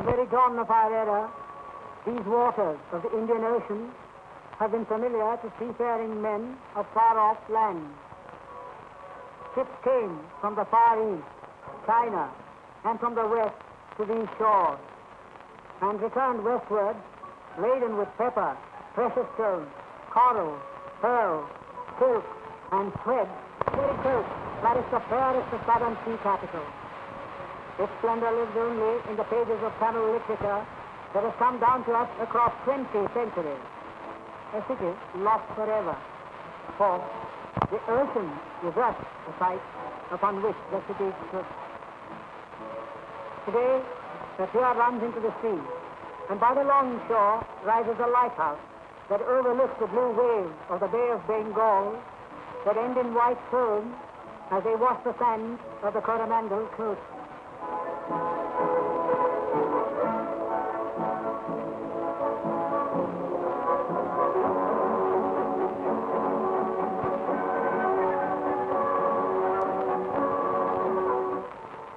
very dawn of our era, these waters of the Indian Ocean have been familiar to seafaring men of far-off lands. Ships came from the Far East, China, and from the West to these shores, and returned westward laden with pepper, precious stones, coral, pearl, silk, and thread, very silk, that is the fairest of southern sea capitals. Its splendor lives only in the pages of Tamil literature that has come down to us across 20 centuries. A city lost forever, for the ocean is thus the site upon which the city stood. Today, the pier runs into the sea, and by the long shore rises a lighthouse that overlooks the blue waves of the Bay of Bengal that end in white foam as they wash the sands of the Coromandel coast.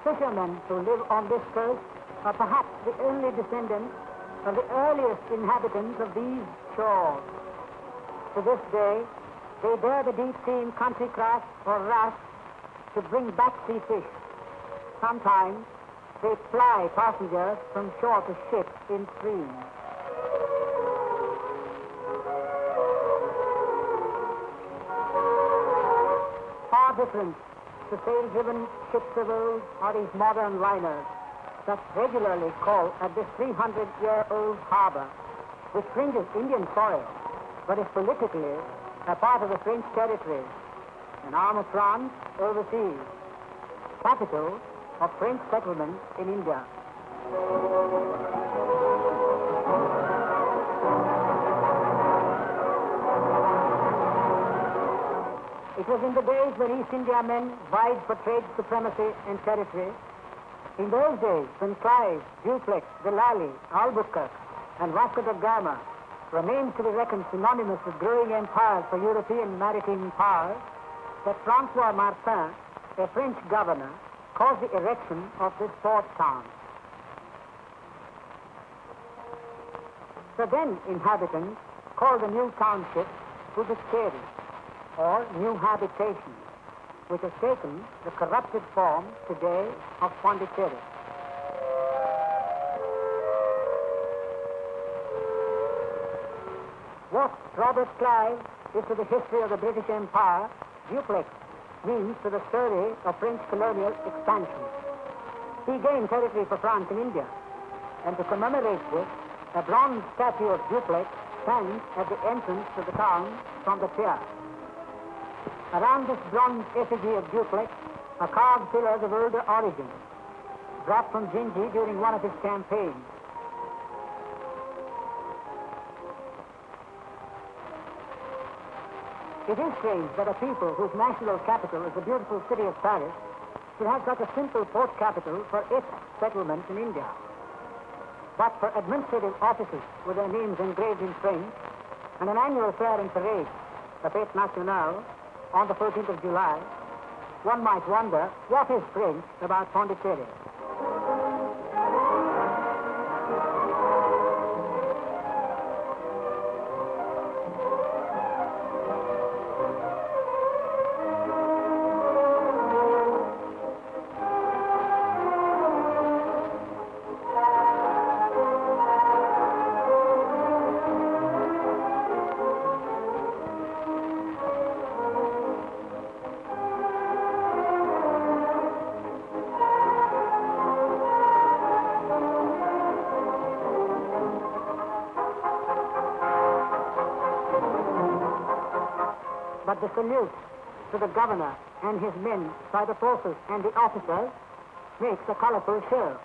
Fishermen who live on this coast are perhaps the only descendants of the earliest inhabitants of these shores. To this day, they bear the deep-sea country craft or raft to bring back sea fish. Sometimes they fly passengers from shore to ship in streams. Far different to sail-driven ships of old are these modern liners that regularly call at this 300-year-old harbor, which fringes Indian soil, but is politically a part of the French territory, an arm of France overseas, capital of French settlement in India. It was in the days when East India men vied for trade supremacy and territory. In those days, when Clive, Dupleix, Delali, Albuquerque, and Vasco da Gama were names to be reckoned synonymous with growing empires for European maritime powers, that Francois Martin, a French governor, caused the erection of this port town. The then inhabitants called the new township Puducherry, or new habitation, which has taken the corrupted form today of Pondicherry. What Robert Clive is to the history of the British Empire, Dupleix means to the story of French colonial expansion. He gained territory for France in India, and to commemorate this, a bronze statue of Dupleix stands at the entrance to the town from the pier. Around this bronze effigy of Dupleix are carved pillars of older origin, brought from Gingy during one of his campaigns. It is strange that a people whose national capital is the beautiful city of Paris should have such a simple port capital for its settlement in India. But for administrative offices with their names engraved in French and an annual fair and parade, the Fête Nationale, on the 14th of July, one might wonder what is French about Pondicherry. But the salute to the governor and his men by the forces and the officers makes a colorful show.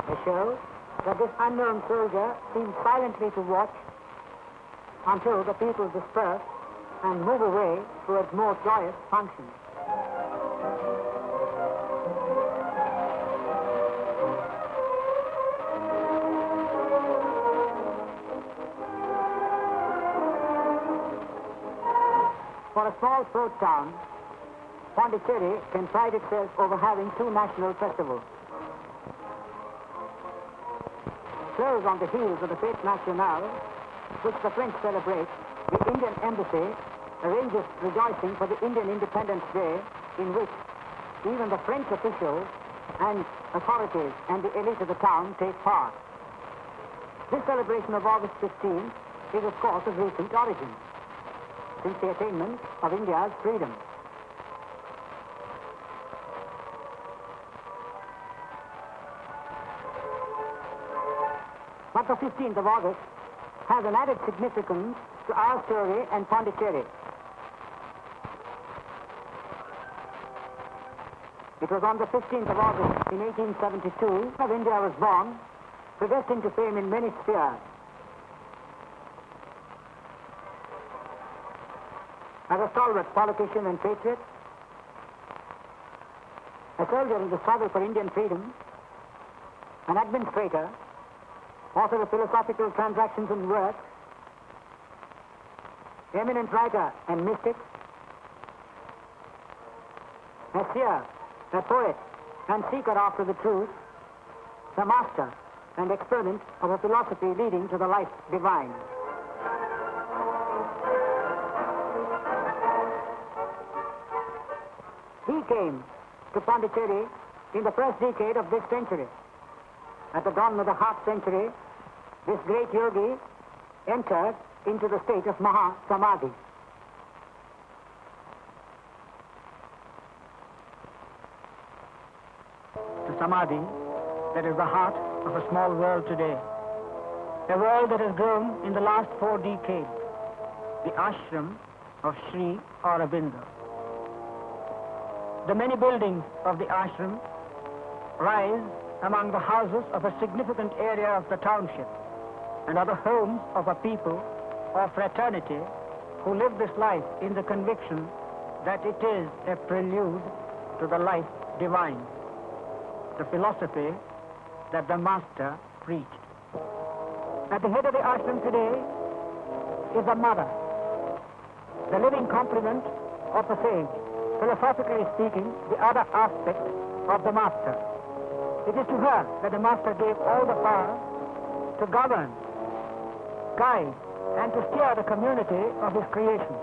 A show that this unknown soldier seems silently to watch until the people disperse and move away towards more joyous functions. For a small port town, Pondicherry can pride itself over having two national festivals. Close on the heels of the Fête Nationale, which the French celebrate, the Indian Embassy arranges rejoicing for the Indian Independence Day, in which even the French officials and authorities and the elite of the town take part. This celebration of August 15th is, of course, of recent origin, since the attainment of India's freedom. But the 15th of August has an added significance to our story and Pondicherry. It was on the 15th of August in 1872 that India was born, progressing to fame in many spheres. As a stalwart politician and patriot, a soldier in the struggle for Indian freedom, an administrator, author of philosophical transactions and works, eminent writer and mystic, a seer, a poet, and seeker after the truth, the master and exponent of a philosophy leading to the life divine. He came to Pondicherry in the first decade of this century. At the dawn of the half century, this great yogi entered into the state of Maha Samadhi. The Samadhi that is the heart of a small world today, a world that has grown in the last 4 decades, the ashram of Shri Aurobindo. The many buildings of the ashram rise among the houses of a significant area of the township and are the homes of a people or fraternity who live this life in the conviction that it is a prelude to the life divine, the philosophy that the master preached. At the head of the ashram today is a mother, the living complement of the sage, philosophically speaking, the other aspect of the master. It is to her that the master gave all the power to govern, guide, and to steer the community of his creation.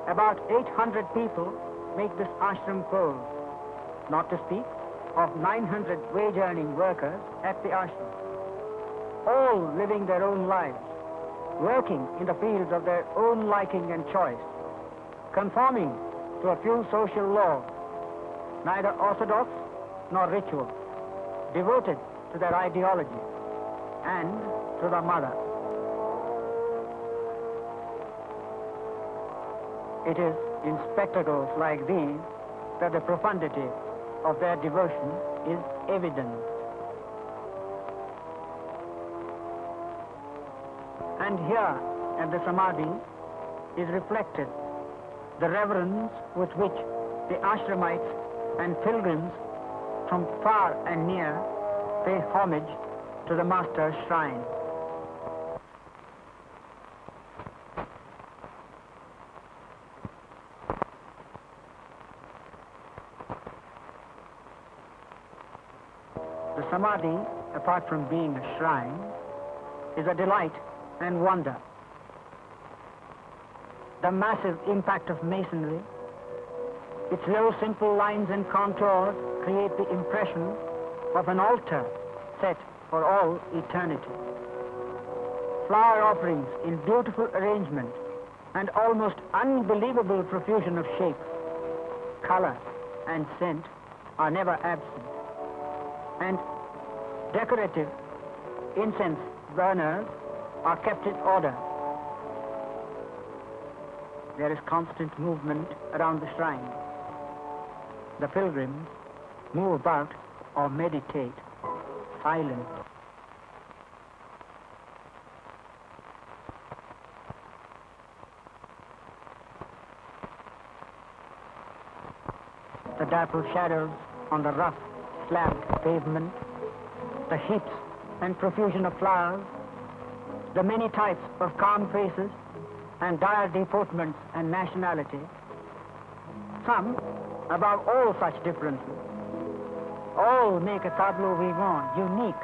About 800 people make this ashram full, not to speak of 900 wage-earning workers at the ashram, all living their own lives, working in the fields of their own liking and choice, conforming to a few social laws, neither orthodox nor ritual, devoted to their ideology and to the mother. It is in spectacles like these that the profundity of their devotion is evident. And here at the Samadhi is reflected the reverence with which the ashramites and pilgrims from far and near pay homage to the master's shrine. The Samadhi, apart from being a shrine, is a delight and wonder. The massive impact of masonry, its low simple lines and contours create the impression of an altar set for all eternity. Flower offerings in beautiful arrangement and almost unbelievable profusion of shape, color, and scent are never absent. And decorative incense burners are kept in order. There is constant movement around the shrine. The pilgrims move about or meditate silent. The dappled shadows on the rough, slabbed pavement the heaps and profusion of flowers, the many types of calm faces and dire deportments and nationality, some, above all such differences, all make a tableau vivant unique.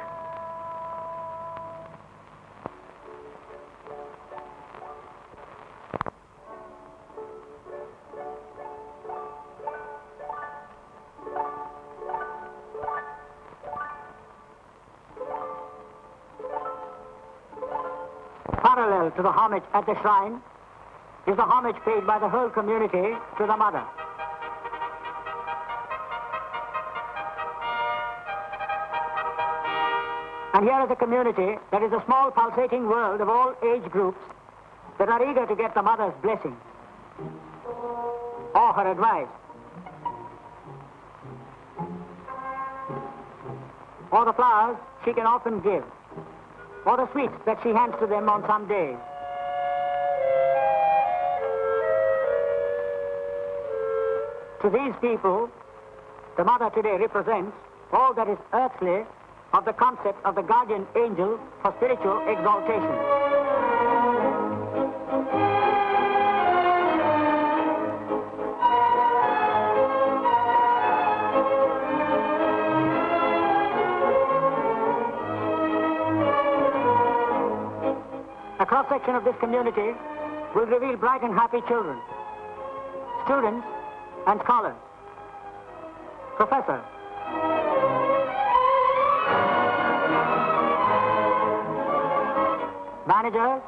Parallel to the homage at the shrine is the homage paid by the whole community to the mother. And here is a community that is a small pulsating world of all age groups that are eager to get the mother's blessing or her advice or the flowers she can often give, or the sweets that she hands to them on some days. To these people, the mother today represents all that is earthly of the concept of the guardian angel for spiritual exaltation. A cross-section of this community will reveal bright and happy children, students and scholars, professors, managers,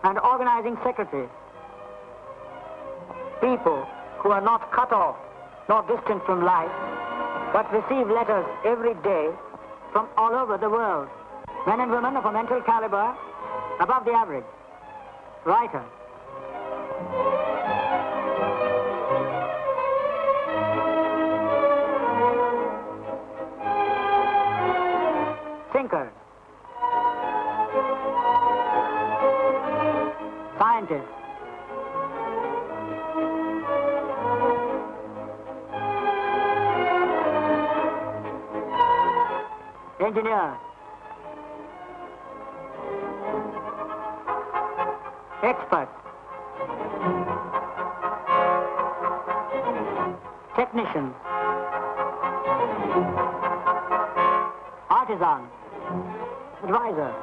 and organizing secretaries, people who are not cut off nor distant from life, but receive letters every day from all over the world, men and women of a mental caliber above the average, writers, thinkers, scientists, engineers, experts, technicians, artisans, advisors.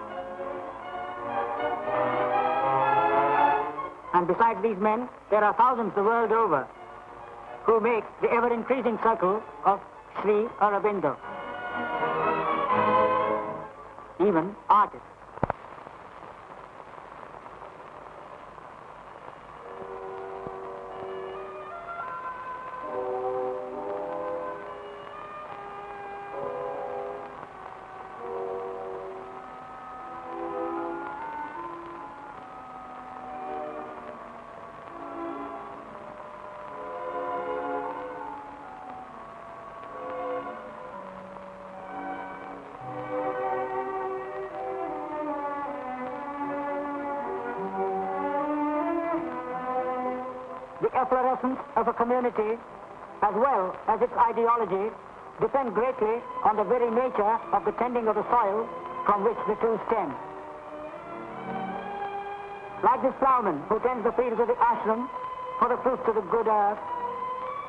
And besides these men, there are thousands the world over who make the ever-increasing circle of Shri Aurobindo. Even artists. The efflorescence of a community, as well as its ideology, depend greatly on the very nature of the tending of the soil from which the two stem. Like this plowman who tends the fields of the ashram for the fruits of the good earth,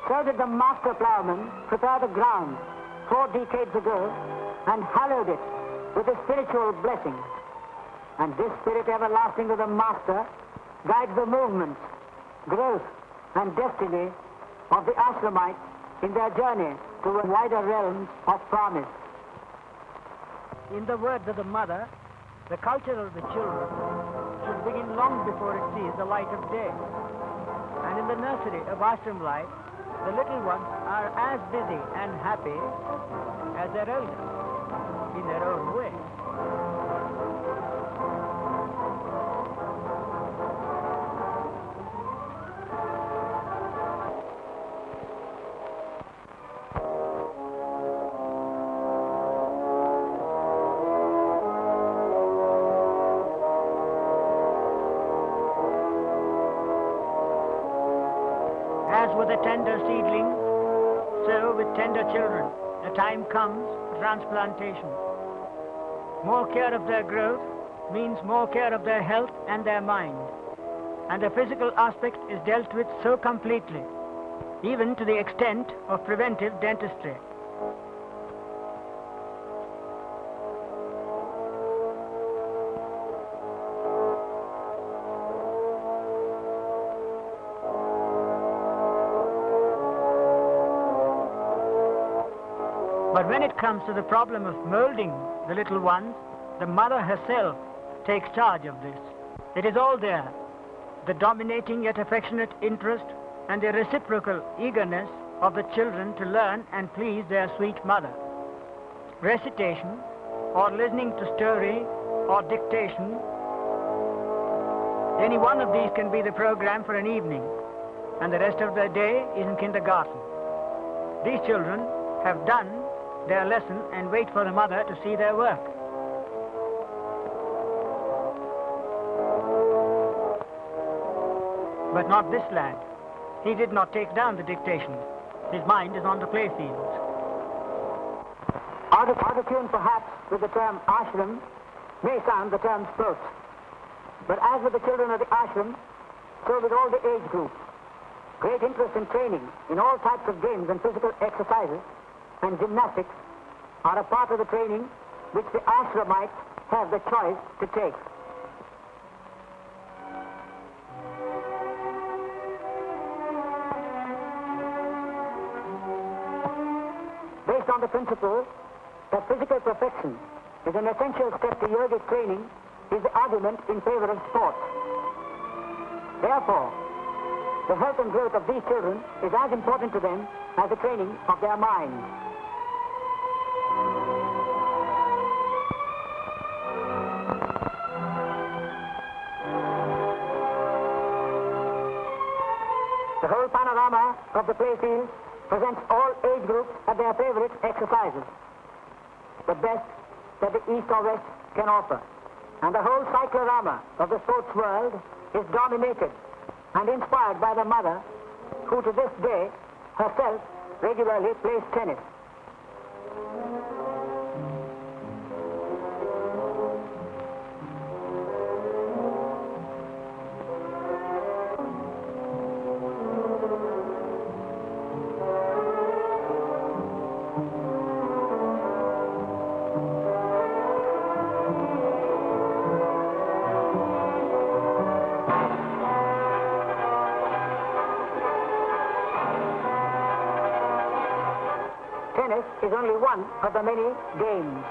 so did the master plowman prepare the ground 4 decades ago and hallowed it with a spiritual blessing. And this spirit everlasting of the master guides the movements, growth, and destiny of the ashramites in their journey to wider realms of promise. In the words of the mother, the culture of the children should begin long before it sees the light of day. And in the nursery of ashram life, the little ones are as busy and happy as their elders in their own way. As with a tender seedling, so with with tender children, the time comes for transplantation. More care of their growth means more care of their health and their mind. And the physical aspect is dealt with so completely, even to the extent of preventive dentistry. But when it comes to the problem of molding the little ones, the mother herself takes charge of this. It is all there, the dominating yet affectionate interest and the reciprocal eagerness of the children to learn and please their sweet mother. Recitation, or listening to story, or dictation, any one of these can be the program for an evening, and the rest of their day is in kindergarten. These children have done their lesson and wait for the mother to see their work. But not this lad. He did not take down the dictation. His mind is on the playfields. Out of tune perhaps with the term ashram may sound the term sports. But as with the children of the ashram, so with all the age groups. Great interest in training in all types of games and physical exercises and gymnastics are a part of the training which the ashramites have the choice to take. Based on the principle that physical perfection is an essential step to yogic training is the argument in favor of sport. Therefore, the health and growth of these children is as important to them as the training of their minds. The whole panorama of the playfield presents all age groups at their favorite exercises, the best that the East or West can offer. And the whole cyclorama of the sports world is dominated and inspired by the mother who to this day herself regularly plays tennis. Tennis is only one of the many games.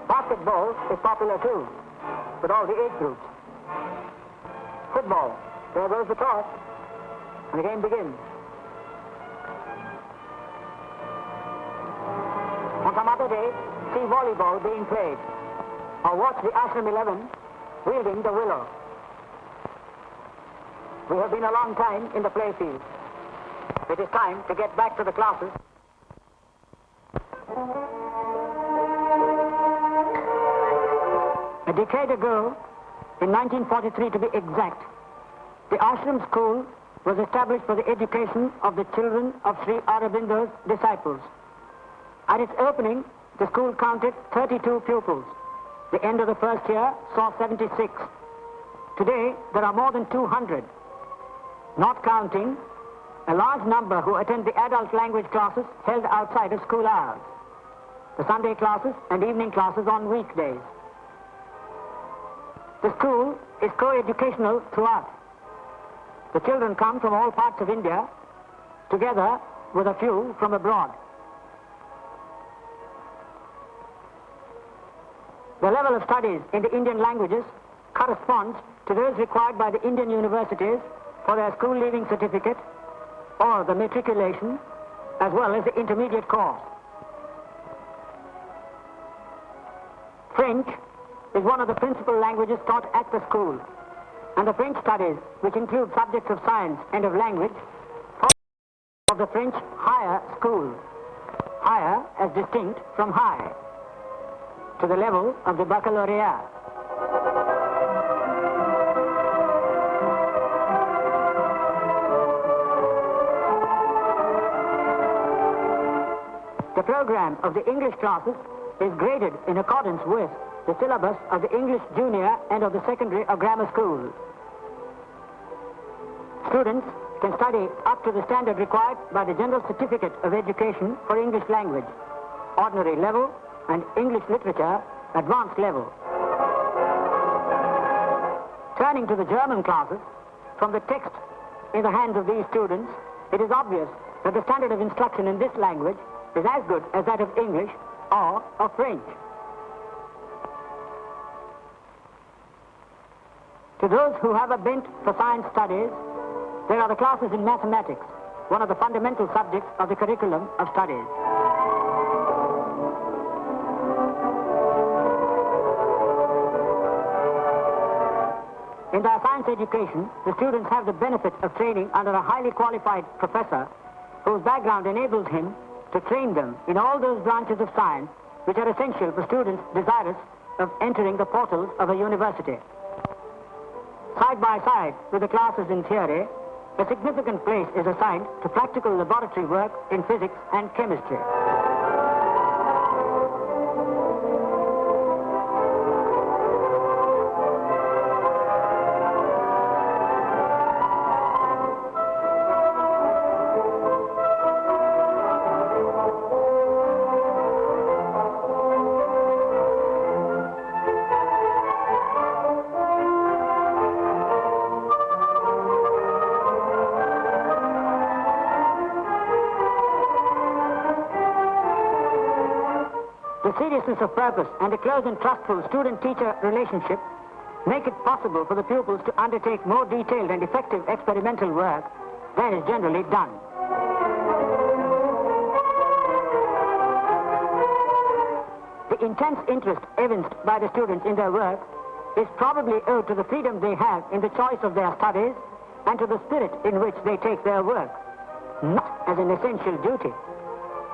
Basketball is popular too, with all the age groups. Football, there goes the toss, and the game begins. On some other day, see volleyball being played, or watch the Ashram 11 wielding the willow. We have been a long time in the playfield. It is time to get back to the classes. A decade ago, in 1943 to be exact, the Ashram school was established for the education of the children of Shri Aurobindo's disciples. At its opening, the school counted 32 pupils. The end of the first year saw 76. Today, there are more than 200, not counting a large number who attend the adult language classes held outside of school hours, the Sunday classes and evening classes on weekdays. The school is co-educational throughout. The children come from all parts of India, together with a few from abroad. The level of studies in the Indian languages corresponds to those required by the Indian universities for their school leaving certificate or the matriculation, as well as the intermediate course. French is one of the principal languages taught at the school, and the French studies, which include subjects of science and of language, of the French higher school. higher as distinct from high, to the level of the baccalaureate. The program of the English classes is graded in accordance with the syllabus of the English junior and of the secondary or grammar school. Students can study up to the standard required by the General Certificate of Education for English language, ordinary level, and English literature, advanced level. Turning to the German classes, from the text in the hands of these students, it is obvious that the standard of instruction in this language is as good as that of English or of French. To those who have a bent for science studies, there are the classes in mathematics, one of the fundamental subjects of the curriculum of studies. In their science education, the students have the benefit of training under a highly qualified professor whose background enables him to train them in all those branches of science which are essential for students desirous of entering the portals of a university. Side by side with the classes in theory, a significant place is assigned to practical laboratory work in physics and chemistry. The seriousness of purpose and a close and trustful student-teacher relationship make it possible for the pupils to undertake more detailed and effective experimental work than is generally done. The intense interest evinced by the students in their work is probably owed to the freedom they have in the choice of their studies and to the spirit in which they take their work, not as an essential duty,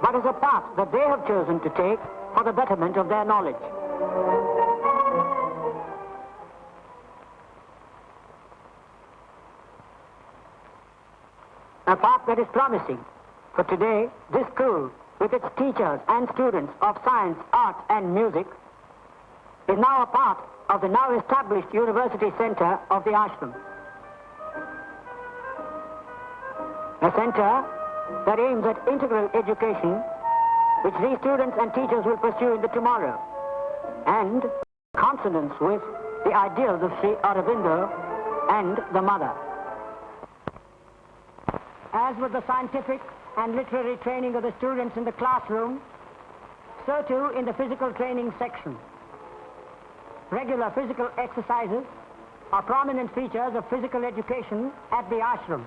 but as a path that they have chosen to take for the betterment of their knowledge. A path that is promising, for today this school, with its teachers and students of science, art and music, is now a part of the now established university center of the ashram. A center that aims at integral education which these students and teachers will pursue in the tomorrow, and consonance with the ideals of Shri Aurobindo and the Mother. As with the scientific and literary training of the students in the classroom, so too in the physical training section. Regular physical exercises are prominent features of physical education at the ashram.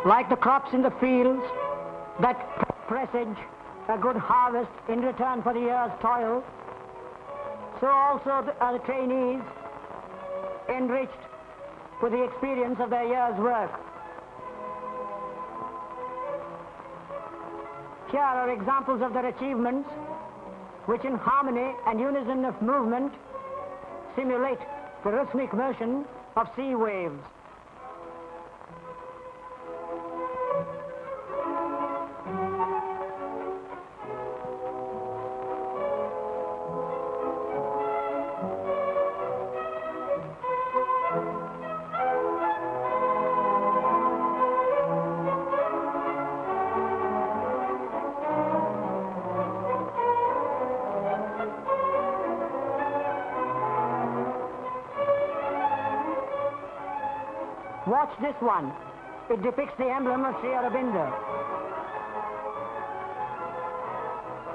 Like the crops in the fields that presage a good harvest in return for the year's toil, so also the trainees enriched with the experience of their year's work. Here are examples of their achievements which in harmony and unison of movement simulate the rhythmic motion of sea waves. Watch this one, it depicts the emblem of Shri Aurobindo.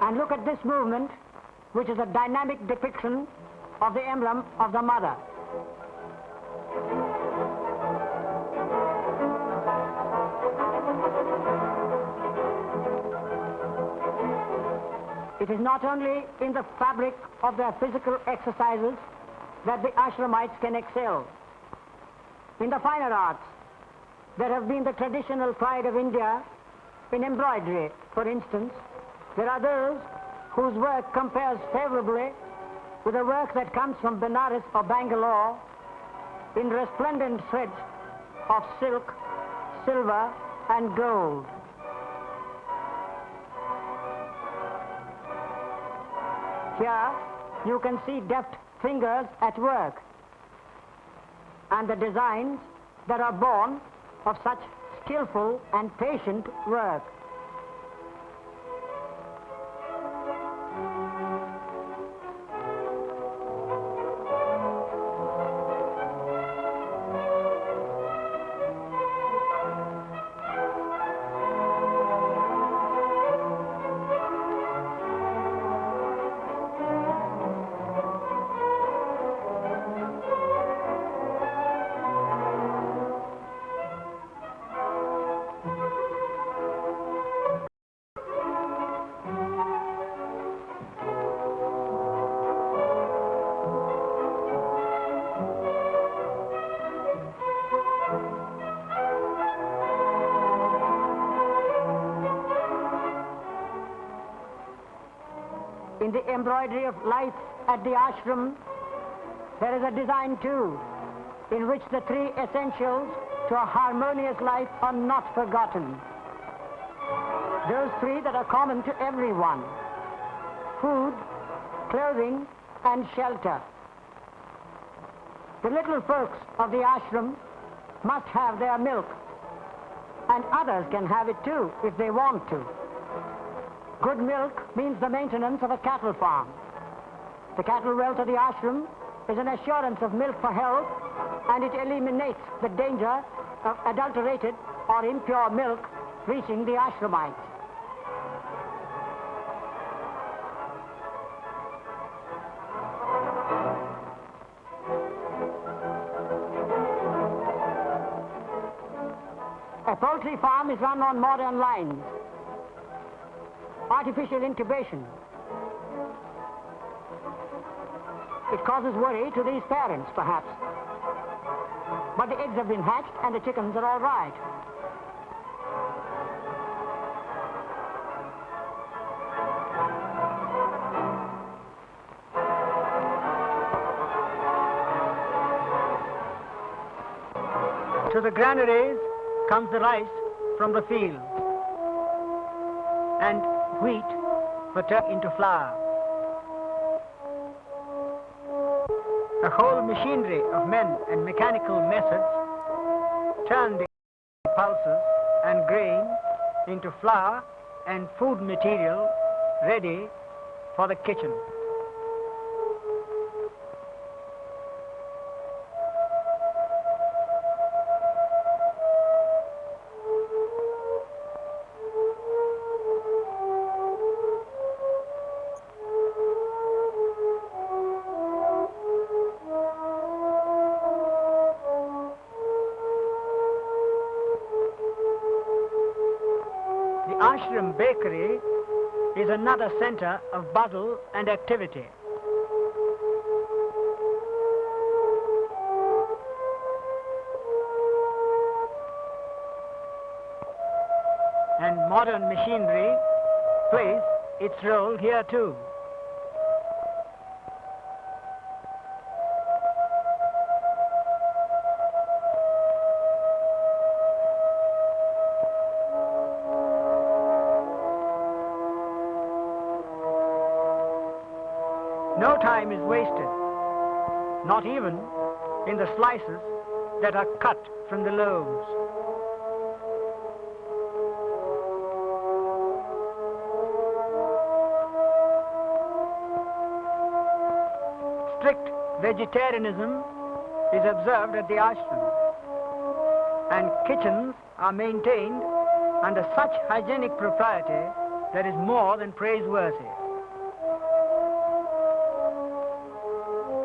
And look at this movement, which is a dynamic depiction of the emblem of the mother. It is not only in the fabric of their physical exercises that the Ashramites can excel. In the finer arts, there have been the traditional pride of India in embroidery, for instance. There are those whose work compares favorably with the work that comes from Benares or Bangalore in resplendent threads of silk, silver, and gold. Here you can see deft fingers at work and the designs that are born of such skillful and patient work. In the embroidery of life at the ashram, there is a design too, in which the three essentials to a harmonious life are not forgotten. Those three that are common to everyone: food, clothing, and shelter. The little folks of the ashram must have their milk, and others can have it too if they want to. Good milk means the maintenance of a cattle farm. The cattle well to the ashram is an assurance of milk for health, and it eliminates the danger of adulterated or impure milk reaching the ashramites. A poultry farm is run on modern lines. Artificial incubation. It causes worry to these parents, perhaps. But the eggs have been hatched and the chickens are all right. To the granaries comes the rice from the field, and wheat for turning into flour. The whole machinery of men and mechanical methods turn the pulses and grain into flour and food material ready for the kitchen. Ashram bakery is another center of bustle and activity. And modern machinery plays its role here too. No time is wasted, not even in the slices that are cut from the loaves. Strict vegetarianism is observed at the ashram, and kitchens are maintained under such hygienic propriety that is more than praiseworthy.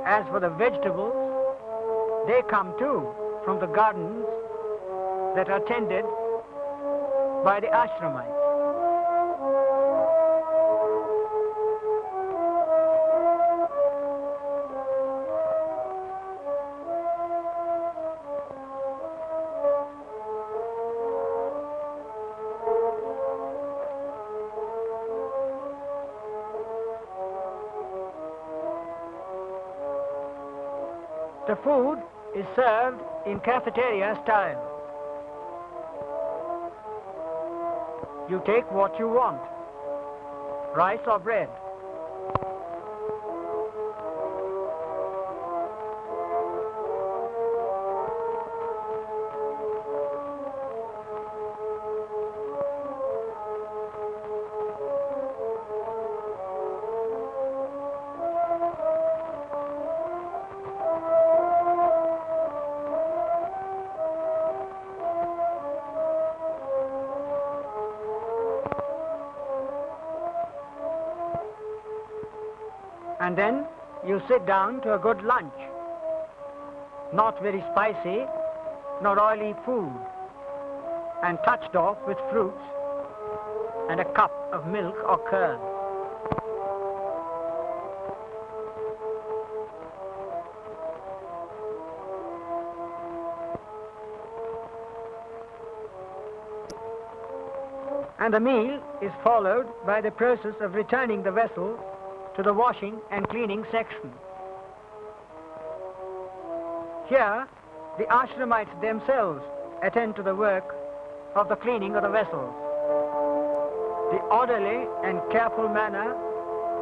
As for the vegetables, they come too from the gardens that are tended by the Ashramites. The food is served in cafeteria style. You take what you want, rice or bread. And then you sit down to a good lunch. Not very spicy, nor oily food, and touched off with fruits and a cup of milk or curd. And the meal is followed by the process of returning the vessel to the washing and cleaning section. Here, the Ashramites themselves attend to the work of the cleaning of the vessels. The orderly and careful manner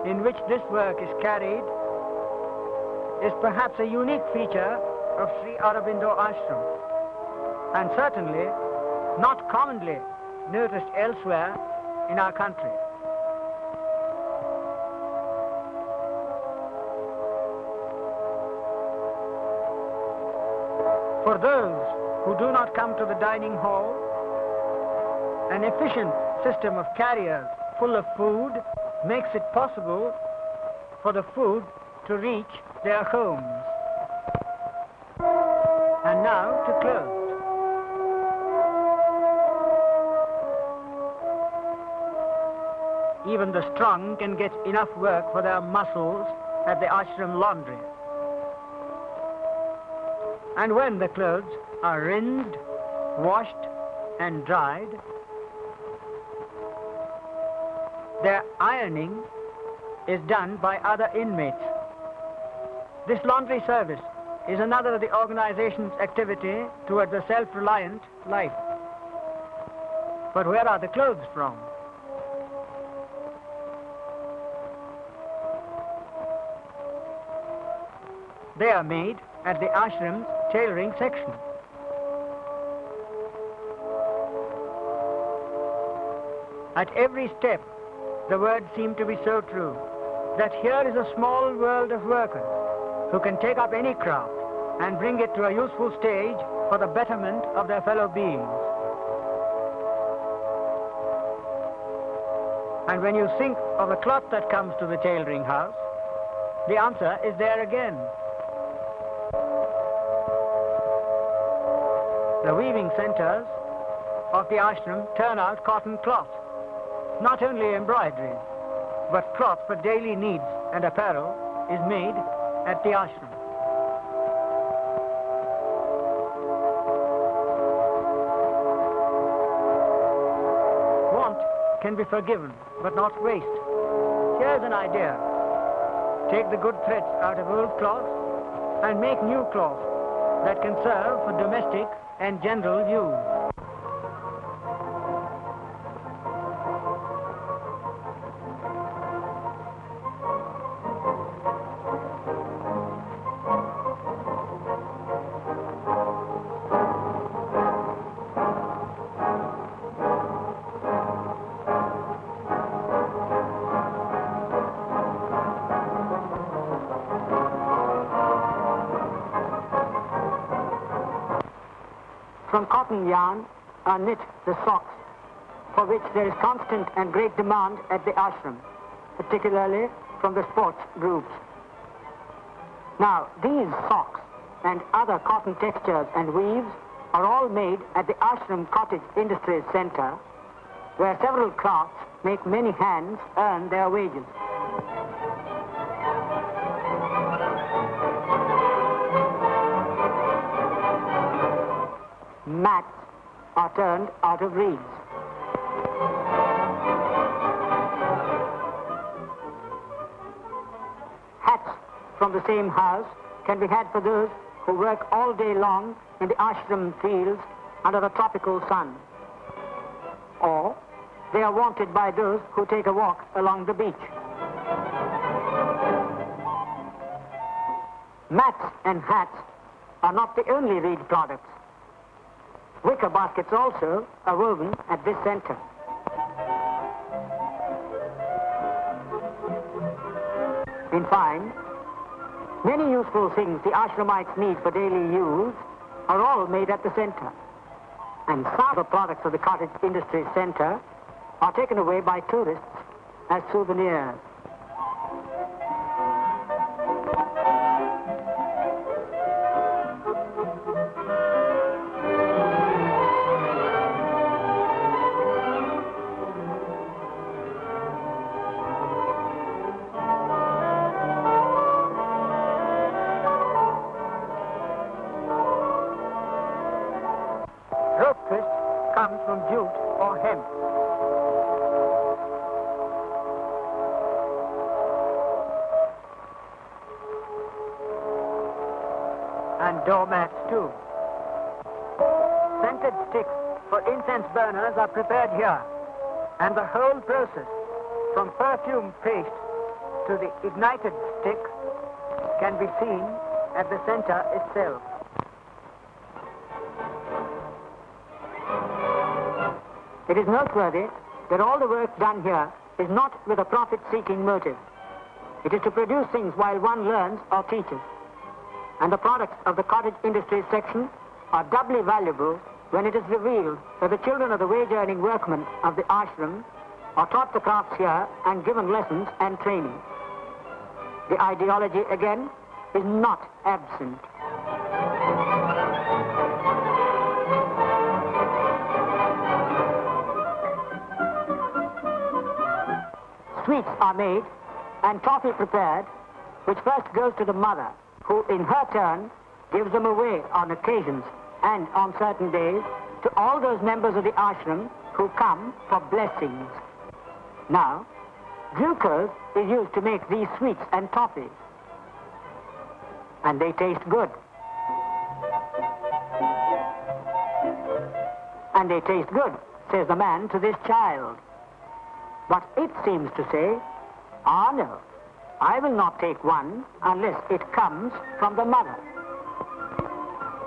in which this work is carried is perhaps a unique feature of Shri Aurobindo Ashram, and certainly not commonly noticed elsewhere in our country. For those who do not come to the dining hall, an efficient system of carriers full of food makes it possible for the food to reach their homes. And now to clothes. Even the strong can get enough work for their muscles at the ashram laundry. And when the clothes are rinsed, washed, and dried, their ironing is done by other inmates. This laundry service is another of the organization's activity towards a self-reliant life. But where are the clothes from? They are made at the ashram's tailoring section. At every step, the words seem to be so true, that here is a small world of workers who can take up any craft and bring it to a useful stage for the betterment of their fellow beings. And when you think of the cloth that comes to the tailoring house, the answer is there again. The weaving centers of the ashram turn out cotton cloth, not only embroidery, but cloth for daily needs and apparel is made at the ashram. Want can be forgiven, but not waste. Here's an idea. Take the good threads out of old cloth and make new cloth that can serve for domestic and general use. From cotton yarn, are knit the socks, for which there is constant and great demand at the ashram, particularly from the sports groups. Now, these socks and other cotton textures and weaves are all made at the Ashram Cottage Industries Center, where several crafts make many hands earn their wages. Mats are turned out of reeds. Hats from the same house can be had for those who work all day long in the ashram fields under the tropical sun. Or they are wanted by those who take a walk along the beach. Mats and hats are not the only reed products. Wicker baskets also are woven at this center. In fine, many useful things the ashramites need for daily use are all made at the center. And some of the products of the Cottage Industries Center are taken away by tourists as souvenirs. Rope twist comes from jute or hemp. And doormats too. Scented sticks for incense burners are prepared here, and the whole process, from perfume paste to the ignited stick, can be seen at the center itself. It is noteworthy that all the work done here is not with a profit-seeking motive. It is to produce things while one learns or teaches. And the products of the cottage industries section are doubly valuable when it is revealed that the children of the wage-earning workmen of the ashram are taught the crafts here and given lessons and training. The ideology, again, is not absent. Sweets are made and toffee prepared, which first goes to the mother, who in her turn gives them away on occasions and on certain days to all those members of the ashram who come for blessings. Now, glucose is used to make these sweets and toffees, and they taste good. And they taste good, says the man to this child. But it seems to say, "Ah, no, I will not take one unless it comes from the mother."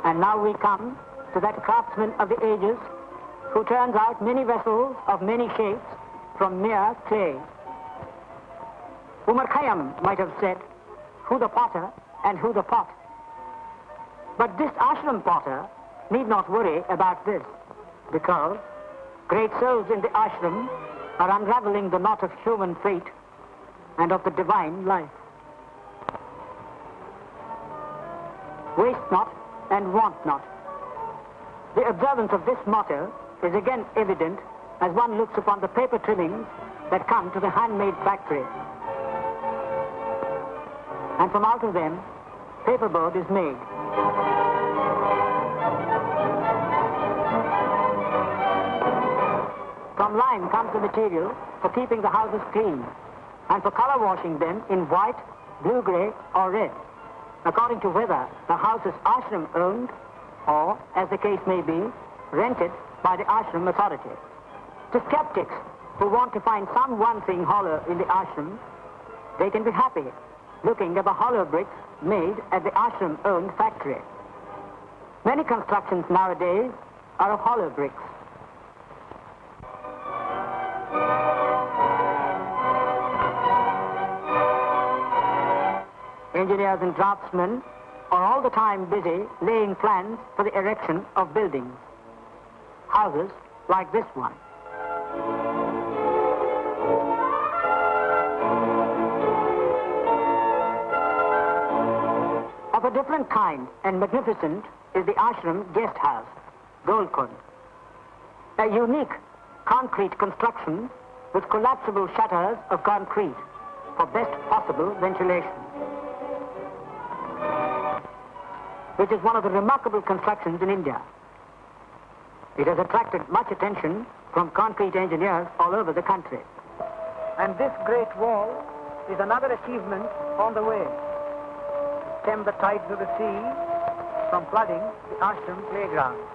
And now we come to that craftsman of the ages who turns out many vessels of many shapes from mere clay. Umar Khayyam might have said, "Who the potter and who the pot?" But this ashram potter need not worry about this, because great souls in the ashram are unraveling the knot of human fate and of the divine life. Waste not and want not. The observance of this motto is again evident as one looks upon the paper trimmings that come to the handmade factory. And from out of them, paperboard is made. From lime comes the material for keeping the houses clean and for color washing them in white, blue-gray, or red, according to whether the house is ashram owned or, as the case may be, rented by the ashram authority. To skeptics who want to find some one thing hollow in the ashram, they can be happy looking at the hollow bricks made at the ashram owned factory. Many constructions nowadays are of hollow bricks. Engineers and draftsmen are all the time busy laying plans for the erection of buildings. houses like this one. Of a different kind and magnificent is the ashram guest house, Golkund, a unique concrete construction with collapsible shutters of concrete for best possible ventilation, which is one of the remarkable constructions in India. It has attracted much attention from concrete engineers all over the country. And this great wall is another achievement on the way. Stem the tides of the sea from flooding the ashram playground.